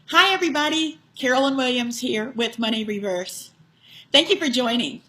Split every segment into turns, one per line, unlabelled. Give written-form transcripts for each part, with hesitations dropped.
Hi everybody, Carolyn Williams here with Money Reverse. Thank you for joining.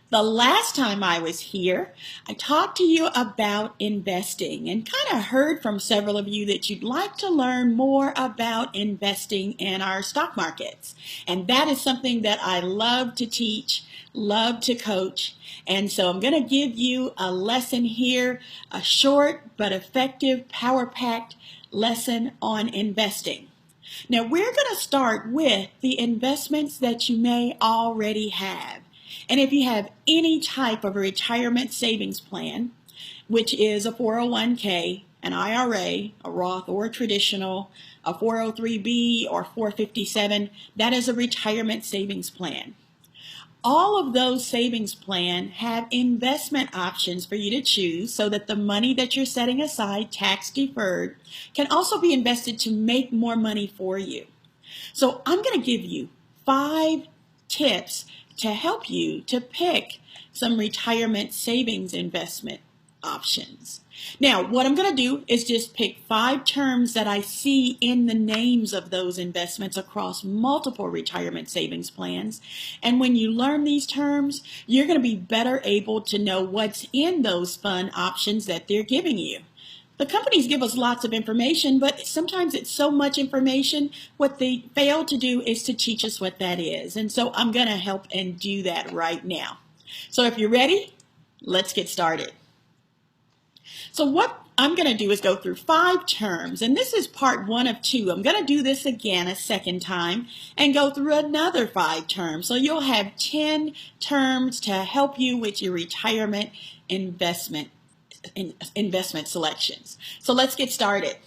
The last time I was here, I talked to you about investing and kind of heard from several of you that you'd like to learn more about investing in our stock markets. And that is something that I love to teach, love to coach. And so I'm going to give you a lesson here, a short but effective, power-packed lesson on investing. Now we're going to start with the investments that you may already have. And if you have any type of a retirement savings plan, which is a 401k, an IRA, a Roth or a traditional, a 403b or 457, that is a retirement savings plan. All of those savings plans have investment options for you to choose so that the money that you're setting aside, tax deferred, can also be invested to make more money for you. So I'm going to give you 5 tips to help you to pick some retirement savings investment options. Now, what I'm going to do is just pick 5 terms that I see in the names of those investments across multiple retirement savings plans. And when you learn these terms, you're going to be better able to know what's in those fund options that they're giving you. The companies give us lots of information, but sometimes it's so much information, what they fail to do is to teach us what that is. And so I'm going to help and do that right now. So if you're ready, let's get started. So what I'm going to do is go through 5 terms, and this is part 1 of 2. I'm going to do this again a second time and go through another 5 terms. So you'll have 10 terms to help you with your retirement investment selections. So let's get started.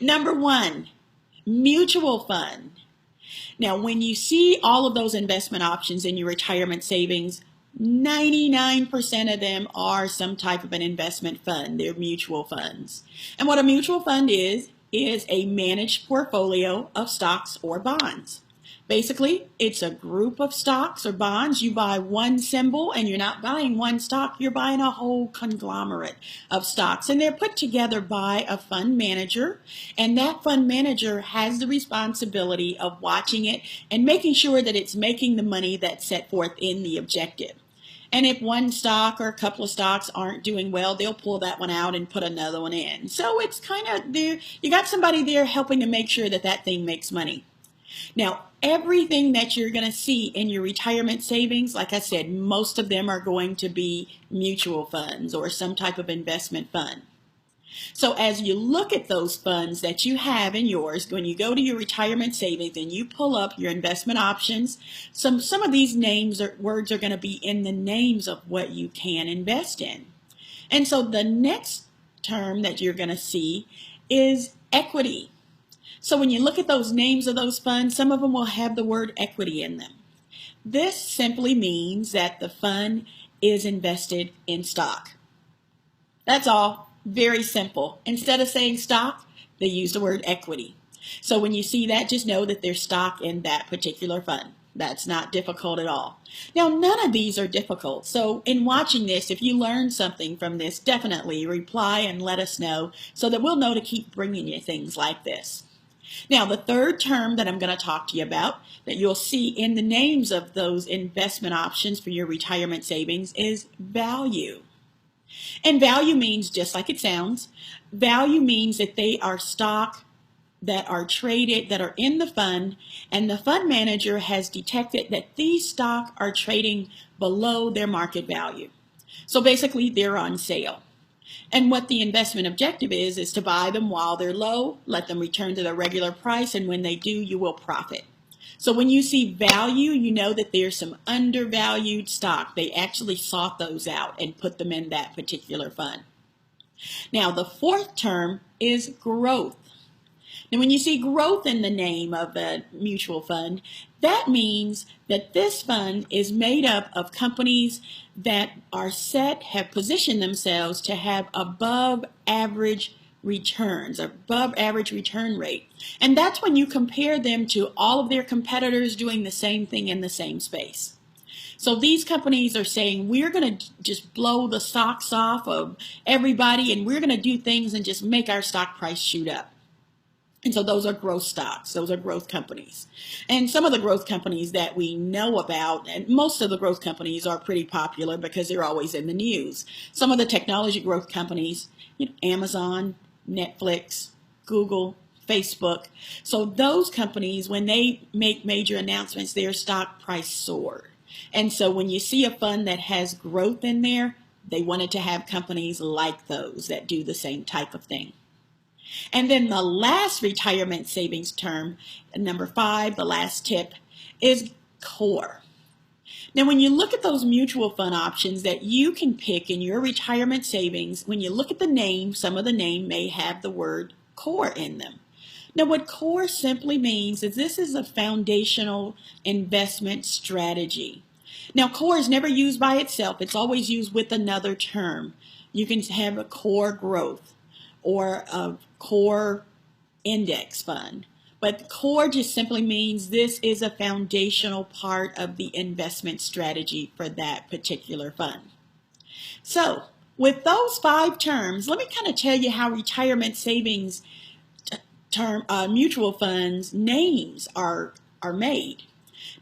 Number 1, mutual fund. Now, when you see all of those investment options in your retirement savings, 99% of them are some type of an investment fund. They're mutual funds. And what a mutual fund is a managed portfolio of stocks or bonds. Basically, it's a group of stocks or bonds. You buy one symbol and you're not buying one stock, you're buying a whole conglomerate of stocks. And they're put together by a fund manager. And that fund manager has the responsibility of watching it and making sure that it's making the money that's set forth in the objective. And if one stock or a couple of stocks aren't doing well, they'll pull that one out and put another one in. So it's kind of there. You got somebody there helping to make sure that that thing makes money. Now, everything that you're going to see in your retirement savings, like I said, most of them are going to be mutual funds or some type of investment fund. So as you look at those funds that you have in yours, when you go to your retirement savings and you pull up your investment options, some of these names or words are going to be in the names of what you can invest in. And so the next term that you're going to see is equity. So when you look at those names of those funds, some of them will have the word equity in them. This simply means that the fund is invested in stock. That's all. Very simple. Instead of saying stock, they use the word equity. So when you see that, just know that there's stock in that particular fund. That's not difficult at all. Now, none of these are difficult. So in watching this, if you learn something from this, definitely reply and let us know so that we'll know to keep bringing you things like this. Now, the third term that I'm going to talk to you about that you'll see in the names of those investment options for your retirement savings is value. And value means, just like it sounds, value means that they are stock that are traded, that are in the fund, and the fund manager has detected that these stock are trading below their market value. So basically, they're on sale. And what the investment objective is to buy them while they're low, let them return to their regular price, and when they do, you will profit. So when you see value, you know that there's some undervalued stock. They actually sought those out and put them in that particular fund. Now, the fourth term is growth. Now, when you see growth in the name of a mutual fund, that means that this fund is made up of companies that are have positioned themselves to have above average returns, above average return rate. And that's when you compare them to all of their competitors doing the same thing in the same space. So these companies are saying, we're going to just blow the socks off of everybody and we're going to do things and just make our stock price shoot up. And so those are growth stocks. Those are growth companies. And some of the growth companies that we know about, and most of the growth companies are pretty popular because they're always in the news. Some of the technology growth companies, Amazon, Netflix, Google, Facebook. So those companies, when they make major announcements, their stock price soared. And so when you see a fund that has growth in there, they wanted to have companies like those that do the same type of thing. And then the last retirement savings term, number 5, the last tip, is core. Now, when you look at those mutual fund options that you can pick in your retirement savings, when you look at the name, some of the name may have the word core in them. Now, what core simply means is this is a foundational investment strategy. Now, core is never used by itself. It's always used with another term. You can have a core growth or a core index fund. But core just simply means this is a foundational part of the investment strategy for that particular fund. So with those 5 terms, let me kind of tell you how retirement savings mutual funds names are made.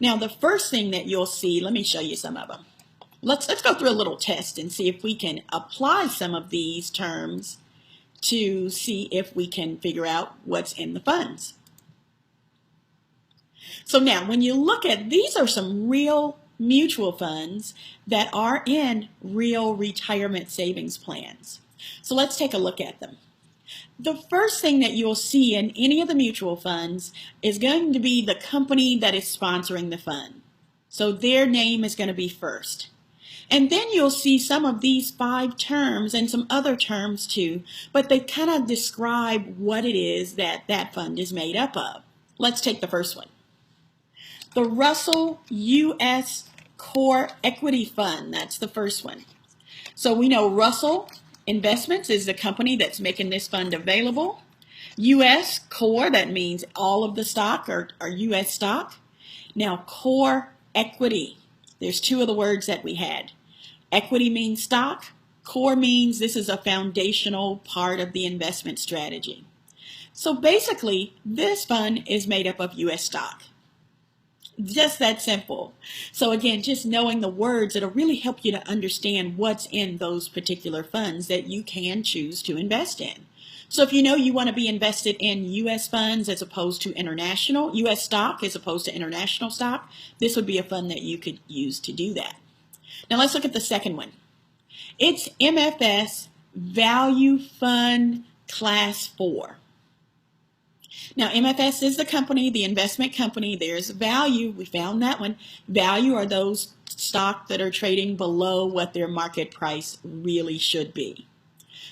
Now the first thing that you'll see, let me show you some of them. Let's go through a little test and see if we can apply some of these terms to see if we can figure out what's in the funds. So now when you look at, these are some real mutual funds that are in real retirement savings plans. So let's take a look at them. The first thing that you'll see in any of the mutual funds is going to be the company that is sponsoring the fund. So their name is going to be first. And then you'll see some of these 5 terms and some other terms too, but they kind of describe what it is that that fund is made up of. Let's take the first one. The Russell U.S. Core Equity Fund, that's the first one. So we know Russell Investments is the company that's making this fund available. U.S. Core, that means all of the stock are U.S. stock. Now Core Equity, there's 2 of the words that we had. Equity means stock. Core means this is a foundational part of the investment strategy. So basically, this fund is made up of U.S. stock. Just that simple. So again, just knowing the words, it'll really help you to understand what's in those particular funds that you can choose to invest in. So if you know you want to be invested in U.S. funds as opposed to international, U.S. stock as opposed to international stock, this would be a fund that you could use to do that. Now let's look at the second one. It's MFS Value Fund Class 4. Now, MFS is the company, the investment company. There's value. We found that one. Value are those stock that are trading below what their market price really should be.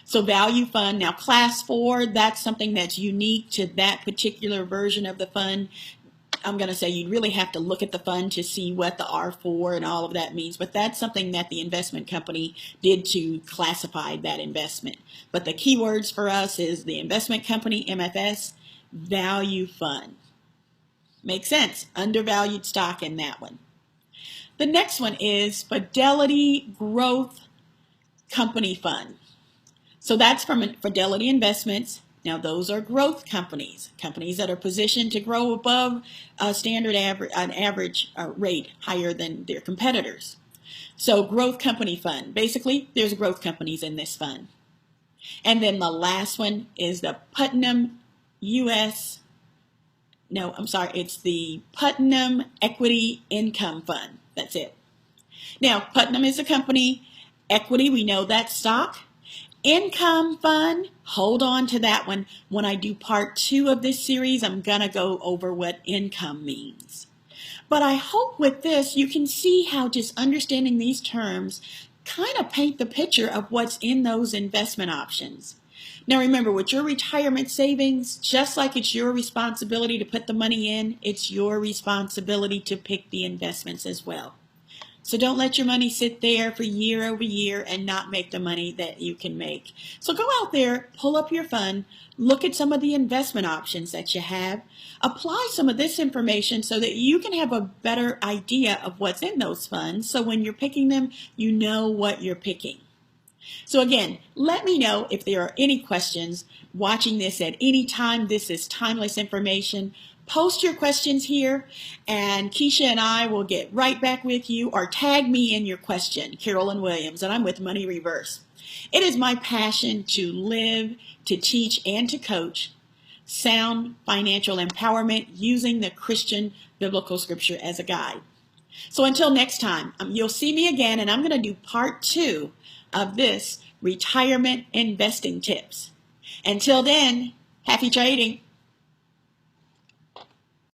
So value fund. Now, class 4, that's something that's unique to that particular version of the fund. I'm going to say you'd really have to look at the fund to see what the R4 and all of that means, but that's something that the investment company did to classify that investment. But the keywords for us is the investment company, MFS, value fund. Makes sense. Undervalued stock in that one. The next one is Fidelity Growth Company Fund. So that's from Fidelity Investments. Now those are growth companies, companies that are positioned to grow above a standard average rate higher than their competitors. So growth company fund. Basically, there's growth companies in this fund. And then the last one is the Putnam it's the Putnam Equity Income Fund. That's it. Now, Putnam is a company. Equity, we know that's stock. Income fund, hold on to that one. When I do part 2 of this series, I'm going to go over what income means. But I hope with this, you can see how just understanding these terms kind of paint the picture of what's in those investment options. Now remember, with your retirement savings, just like it's your responsibility to put the money in, it's your responsibility to pick the investments as well. So don't let your money sit there for year over year and not make the money that you can make. So go out there, pull up your fund, look at some of the investment options that you have, apply some of this information so that you can have a better idea of what's in those funds. So when you're picking them, you know what you're picking. So again, let me know if there are any questions watching this at any time. This is timeless information. Post your questions here, and Keisha and I will get right back with you, or tag me in your question, Carolyn Williams, and I'm with Money Reverse. It is my passion to live, to teach, and to coach sound financial empowerment using the Christian biblical scripture as a guide. So until next time, you'll see me again, and I'm going to do part 2 of this retirement investing tips. Until then, happy trading.